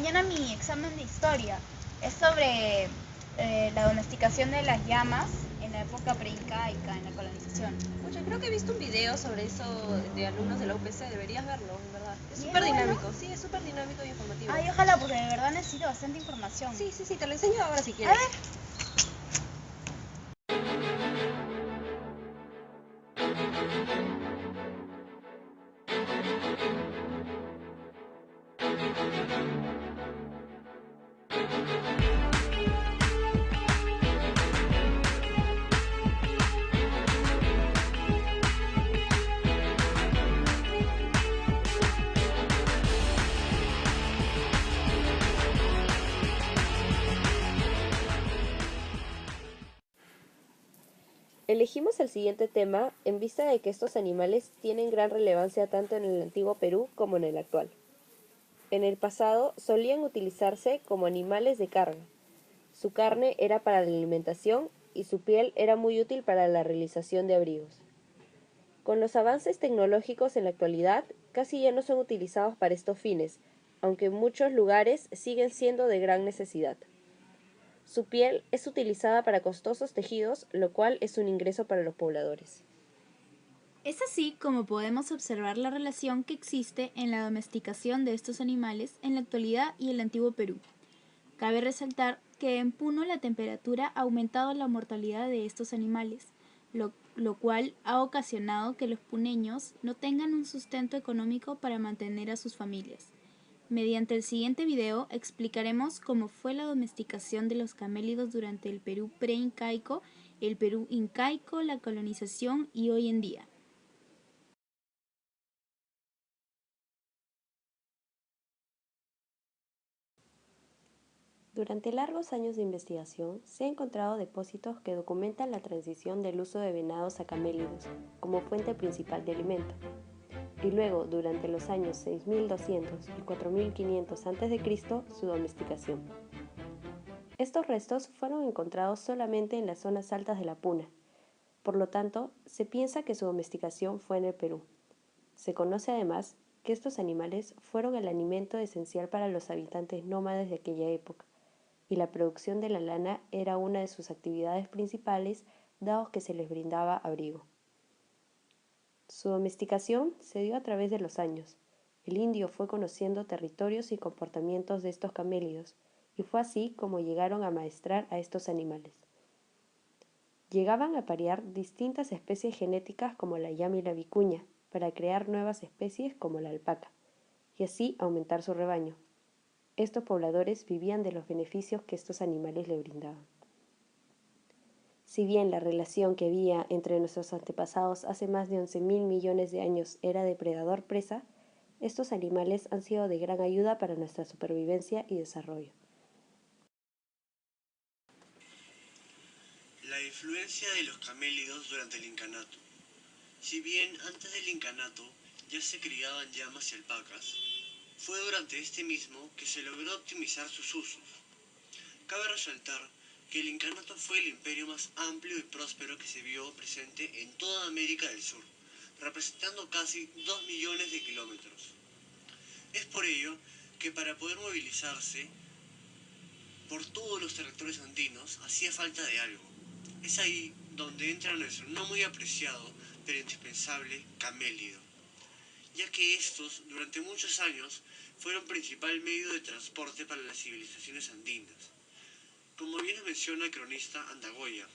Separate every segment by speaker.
Speaker 1: mañana mi examen de historia. Es sobre la domesticación de las llamas en la época preincaica, en la colonización.
Speaker 2: Oye, creo que he visto un video sobre eso de alumnos de la UPC, deberías verlo, en verdad. Es
Speaker 1: ¿Y es
Speaker 2: súper
Speaker 1: bueno?
Speaker 2: dinámico, sí, es súper dinámico y informativo.
Speaker 1: Ay, ojalá, porque de verdad necesito bastante información.
Speaker 2: Sí, te lo enseño ahora si
Speaker 1: A
Speaker 2: quieres.
Speaker 1: ver.
Speaker 3: Elegimos el siguiente tema en vista de que estos animales tienen gran relevancia tanto en el antiguo Perú como en el actual. En el pasado solían utilizarse como animales de carga. Su carne era para la alimentación y su piel era muy útil para la realización de abrigos. Con los avances tecnológicos en la actualidad, casi ya no son utilizados para estos fines, aunque en muchos lugares siguen siendo de gran necesidad. Su piel es utilizada para costosos tejidos, lo cual es un ingreso para los pobladores.
Speaker 4: Es así como podemos observar la relación que existe en la domesticación de estos animales en la actualidad y el antiguo Perú. Cabe resaltar que en Puno la temperatura ha aumentado la mortalidad de estos animales, lo cual ha ocasionado que los puneños no tengan un sustento económico para mantener a sus familias. Mediante el siguiente video explicaremos cómo fue la domesticación de los camélidos durante el Perú preincaico, el Perú incaico, la colonización y hoy en día.
Speaker 3: Durante largos años de investigación, se han encontrado depósitos que documentan la transición del uso de venados a camélidos como fuente principal de alimento. Y luego, durante los años 6200 y 4500 a.C., su domesticación. Estos restos fueron encontrados solamente en las zonas altas de la Puna. Por lo tanto, se piensa que su domesticación fue en el Perú. Se conoce además que estos animales fueron el alimento esencial para los habitantes nómades de aquella época, y la producción de la lana era una de sus actividades principales, dado que se les brindaba abrigo. Su domesticación se dio a través de los años. El indio fue conociendo territorios y comportamientos de estos camélidos, y fue así como llegaron a amaestrar a estos animales. Llegaban a parear distintas especies genéticas como la llama y la vicuña, para crear nuevas especies como la alpaca, y así aumentar su rebaño. Estos pobladores vivían de los beneficios que estos animales le brindaban. Si bien la relación que había entre nuestros antepasados hace más de 11.000 millones de años era depredador-presa, estos animales han sido de gran ayuda para nuestra supervivencia y desarrollo.
Speaker 5: La influencia de los camélidos durante el incanato. Si bien antes del incanato ya se criaban llamas y alpacas, fue durante este mismo que se logró optimizar sus usos. Cabe resaltar que el incanato fue el imperio más amplio y próspero que se vio presente en toda América del Sur, representando casi 2 millones de kilómetros. Es por ello que para poder movilizarse por todos los territorios andinos hacía falta de algo. Es ahí donde entra nuestro no muy apreciado, pero indispensable camélido, ya que estos durante muchos años fueron principal medio de transporte para las civilizaciones andinas. Como bien nos menciona el cronista Andagoya,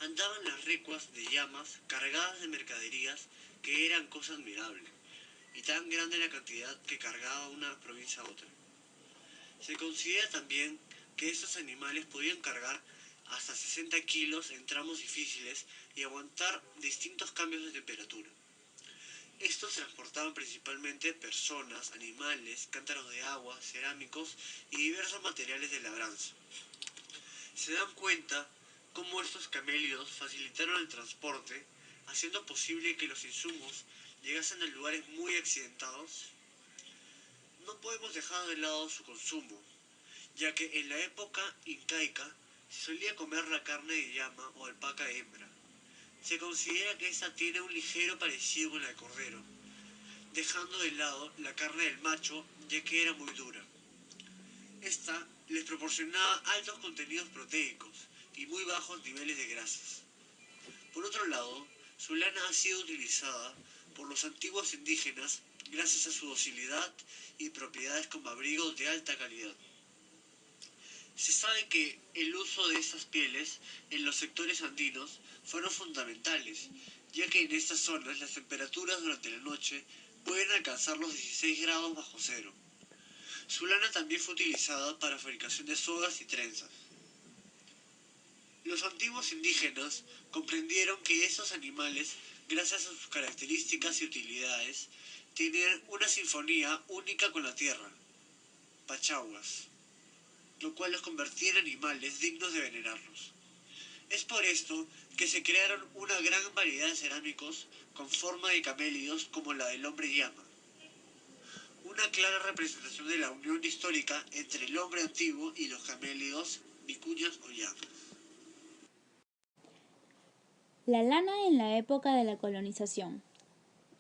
Speaker 5: andaban las recuas de llamas cargadas de mercaderías que eran cosa admirable, y tan grande la cantidad que cargaba una provincia a otra. Se considera también que estos animales podían cargar hasta 60 kilos en tramos difíciles y aguantar distintos cambios de temperatura. Estos transportaban principalmente personas, animales, cántaros de agua, cerámicos y diversos materiales de labranza. Se dan cuenta cómo estos camélidos facilitaron el transporte, haciendo posible que los insumos llegasen a lugares muy accidentados. No podemos dejar de lado su consumo, ya que en la época incaica se solía comer la carne de llama o alpaca hembra. Se considera que esta tiene un ligero parecido con la de cordero, dejando de lado la carne del macho, ya que era muy dura. Esta les proporcionaba altos contenidos proteicos y muy bajos niveles de grasas. Por otro lado, su lana ha sido utilizada por los antiguos indígenas gracias a su docilidad y propiedades como abrigo de alta calidad. Se sabe que el uso de estas pieles en los sectores andinos fueron fundamentales, ya que en estas zonas las temperaturas durante la noche pueden alcanzar los 16 grados bajo cero. Su lana también fue utilizada para fabricación de sogas y trenzas. Los antiguos indígenas comprendieron que estos animales, gracias a sus características y utilidades, tenían una sinfonía única con la tierra, pachaguas, lo cual los convertía en animales dignos de venerarlos. Es por esto que se crearon una gran variedad de cerámicos con forma de camélidos como la del hombre llama, una clara representación de la unión histórica entre el hombre antiguo y los camélidos, vicuñas o llamas.
Speaker 4: La lana en la época de la colonización.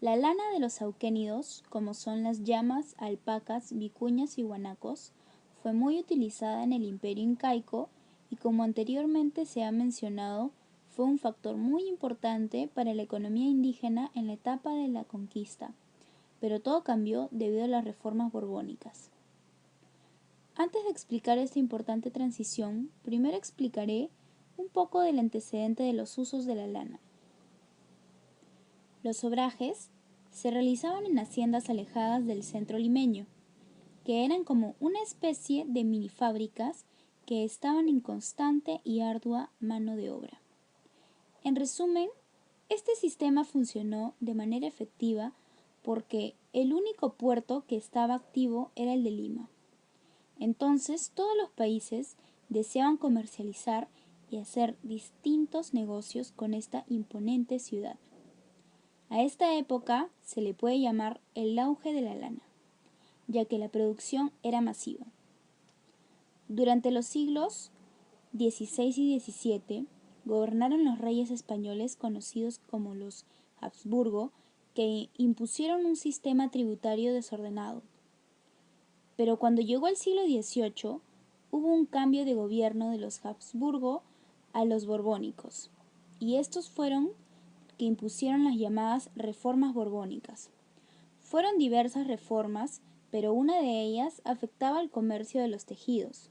Speaker 4: La lana de los auquénidos, como son las llamas, alpacas, vicuñas y guanacos, fue muy utilizada en el imperio incaico y, como anteriormente se ha mencionado, fue un factor muy importante para la economía indígena en la etapa de la conquista, pero todo cambió debido a las reformas borbónicas. Antes de explicar esta importante transición, primero explicaré un poco del antecedente de los usos de la lana. Los obrajes se realizaban en haciendas alejadas del centro limeño, que eran como una especie de mini fábricas que estaban en constante y ardua mano de obra. En resumen, este sistema funcionó de manera efectiva porque el único puerto que estaba activo era el de Lima. Entonces, todos los países deseaban comercializar y hacer distintos negocios con esta imponente ciudad. A esta época se le puede llamar el auge de la lana, ya que la producción era masiva. Durante los siglos XVI y XVII gobernaron los reyes españoles conocidos como los Habsburgo, que impusieron un sistema tributario desordenado. Pero cuando llegó el siglo XVIII, hubo un cambio de gobierno de los Habsburgo a los borbónicos, y estos fueron que impusieron las llamadas reformas borbónicas. Fueron diversas reformas, pero una de ellas afectaba al comercio de los tejidos.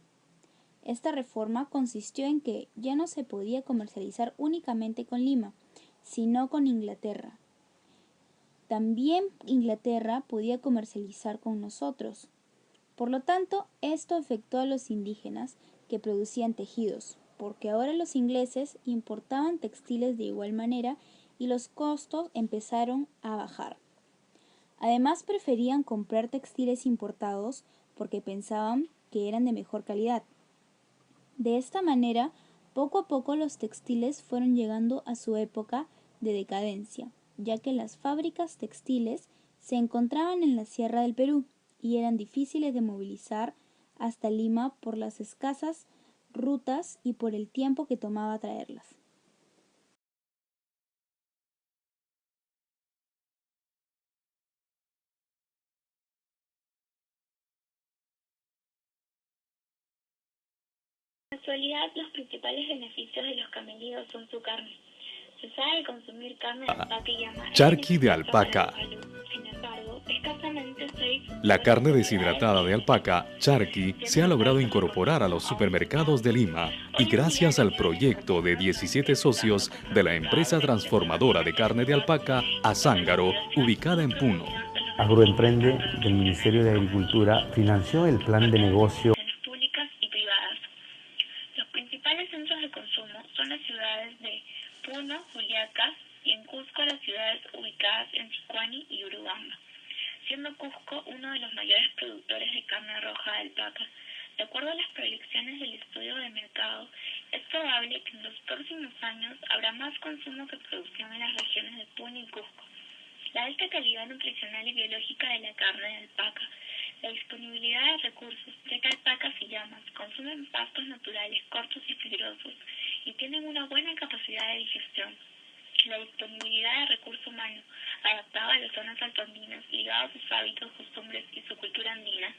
Speaker 4: Esta reforma consistió en que ya no se podía comercializar únicamente con Lima, sino con Inglaterra. También Inglaterra podía comercializar con nosotros. Por lo tanto, esto afectó a los indígenas que producían tejidos, porque ahora los ingleses importaban textiles de igual manera y los costos empezaron a bajar. Además, preferían comprar textiles importados porque pensaban que eran de mejor calidad. De esta manera, poco a poco los textiles fueron llegando a su época de decadencia, ya que las fábricas textiles se encontraban en la sierra del Perú y eran difíciles de movilizar hasta Lima por las escasas rutas y por el tiempo que tomaba traerlas.
Speaker 6: En la actualidad, los principales beneficios de los camélidos son su carne. Se sabe consumir carne de alpaca y llama.
Speaker 7: Charqui de alpaca.
Speaker 6: Sin embargo, escasamente 6.
Speaker 7: La carne deshidratada de alpaca, charqui, se ha logrado incorporar a los supermercados de Lima y gracias al proyecto de 17 socios de la empresa transformadora de carne de alpaca, Azángaro, ubicada en Puno.
Speaker 8: Agroemprende del Ministerio de Agricultura financió el plan de negocio
Speaker 6: Públicas y privadas. Los principales centros de consumo son las ciudades de Puno, Juliaca y en Cusco las ciudades ubicadas en Sicuani y Urubamba, siendo Cusco uno de los mayores productores de carne roja de alpaca. De acuerdo a las proyecciones del estudio de mercado, es probable que en los próximos años habrá más consumo que producción en las regiones de Puno y Cusco. La alta calidad nutricional y biológica de la carne de alpaca, la disponibilidad de recursos, ya que alpacas y llamas consumen pastos naturales cortos y fibrosos y tienen una buena capacidad de digestión. La disponibilidad de recurso humano adaptado a de las zonas altoandinas ligados a sus hábitos, costumbres y su cultura andina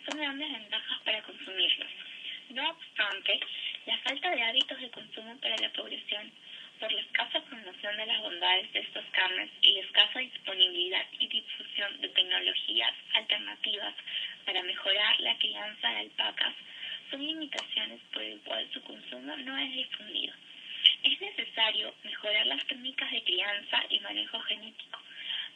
Speaker 6: son grandes ventajas para consumirlos. No obstante, la falta de hábitos de consumo para la población, por la escasa promoción de las bondades de estas carnes y la escasa disponibilidad y difusión de tecnologías alternativas para mejorar la crianza de alpacas, son limitaciones por el cual su consumo no es difundido. Es necesario mejorar las técnicas de crianza y manejo genético,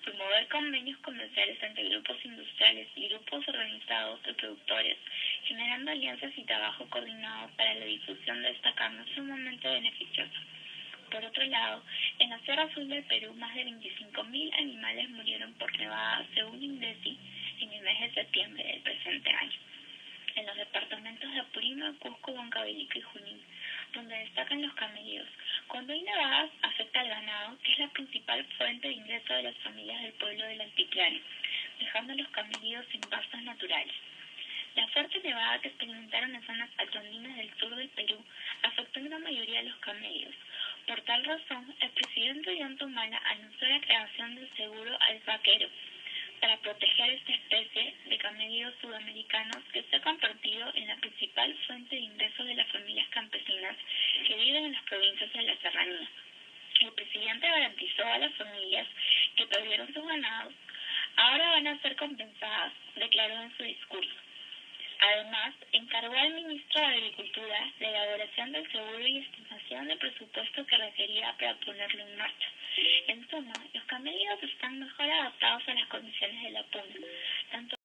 Speaker 6: promover convenios comerciales entre grupos industriales y grupos organizados de productores, generando alianzas y trabajo coordinado para la difusión de esta carne sumamente beneficiosa. Por otro lado, en la Sierra Azul del Perú, más de 25.000 animales murieron por nevada, según INDECI, en el mes de septiembre del presente año. En los departamentos de Apurímac, Cusco, Huancavelica y Junín, donde destacan los camellos. Cuando hay nevadas, afecta al ganado, que es la principal fuente de ingreso de las familias del pueblo del altiplano, dejando a los camellos sin pastos naturales. La fuerte nevada que experimentaron en zonas altoandinas del sur del Perú afectó en gran mayoría a los camellos. Por tal razón, el presidente Ollanta Humala anunció la creación del seguro alpaquero para proteger esta especie de camellos sudamericanos que se ha convertido en la principal fuente de ingresos de las familias campesinas que viven en las provincias de la serranía. El presidente garantizó a las familias que perdieron sus ganados ahora van a ser compensadas, declaró en su discurso. Además, encargó al ministro de Agricultura la elaboración del seguro y estimación del presupuesto que requería para ponerlo en marcha. En suma, los camellos están mejor adaptados a las condiciones de la puna, tanto